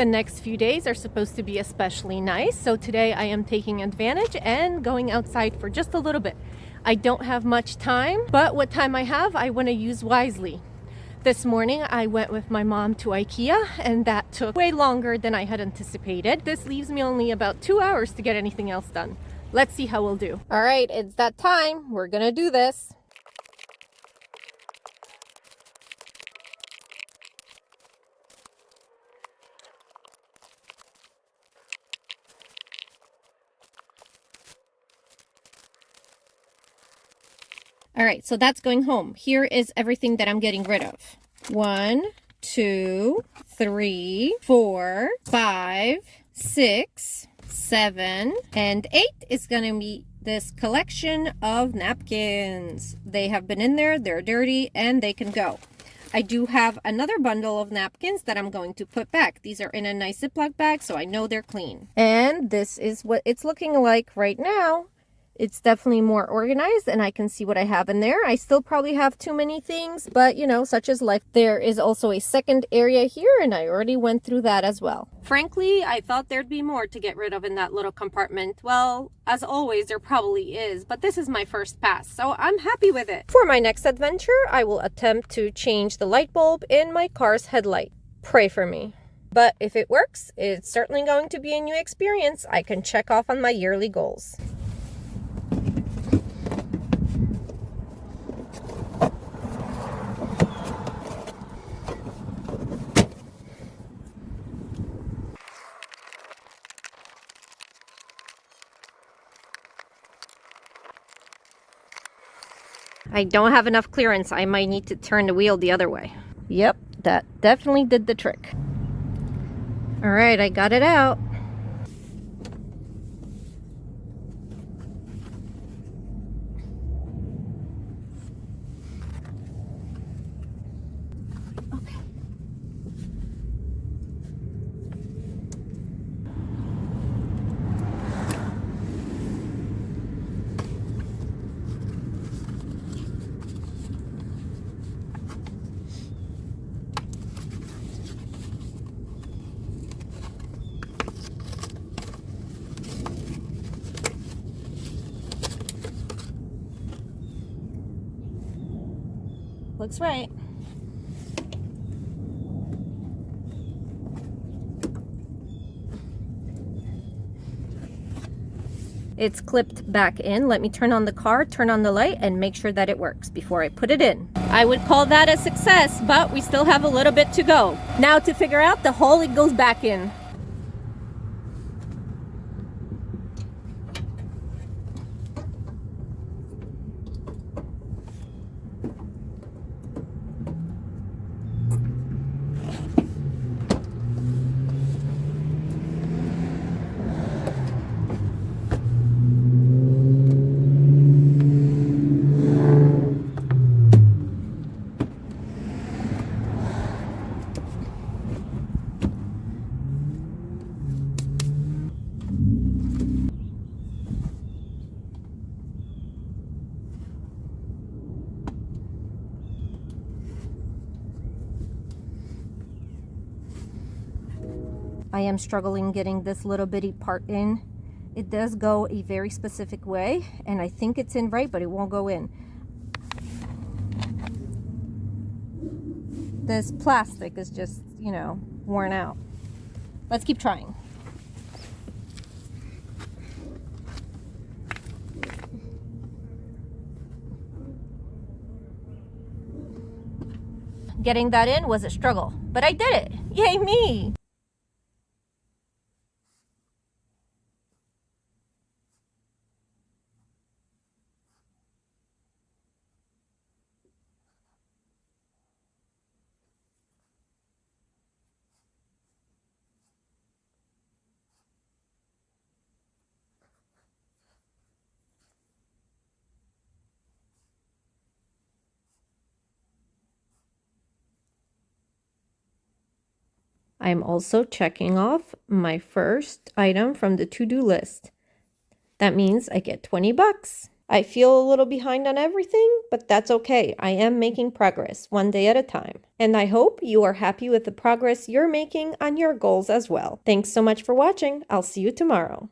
The next few days are supposed to be especially nice, so today I am taking advantage and going outside for just a little bit. I don't have much time, but what time I have, I want to use wisely. This morning I went with my mom to IKEA and that took way longer than I had anticipated. This leaves me only about 2 hours to get anything else done. Let's see how we'll do. All right, it's that time. We're gonna do this. All right, so that's going home. Here is everything that I'm getting rid of. 1, 2, 3, 4, 5, 6, 7, and 8 is going to be this collection of napkins. They have been in there, they're dirty, and they can go. I do have another bundle of napkins that I'm going to put back. These are in a nice Ziploc bag, so I know they're clean. And this is what it's looking like right now. It's definitely more organized and I can see what I have in there. I still probably have too many things, but you know, such is life. There is also a second area here and I already went through that as well. Frankly, I thought there'd be more to get rid of in that little compartment. Well, as always, there probably is, but this is my first pass, so I'm happy with it. For my next adventure, I will attempt to change the light bulb in my car's headlight. Pray for me. But if it works, it's certainly going to be a new experience I can check off on my yearly goals. I don't have enough clearance. I might need to turn the wheel the other way. Yep, that definitely did the trick. All right, I got it out. Looks right. It's clipped back in. Let me turn on the car, turn on the light, and make sure that it works before I put it in. I would call that a success, but we still have a little bit to go. Now to figure out the hole it goes back in. I am struggling getting this little bitty part in. It does go a very specific way, and I think it's in right, but it won't go in. This plastic is just, you know, worn out. Let's keep trying. Getting that in was a struggle, but I did it. Yay me! I'm also checking off my first item from the to-do list. That means I get 20 bucks. I feel a little behind on everything, but that's okay. I am making progress one day at a time. And I hope you are happy with the progress you're making on your goals as well. Thanks so much for watching. I'll see you tomorrow.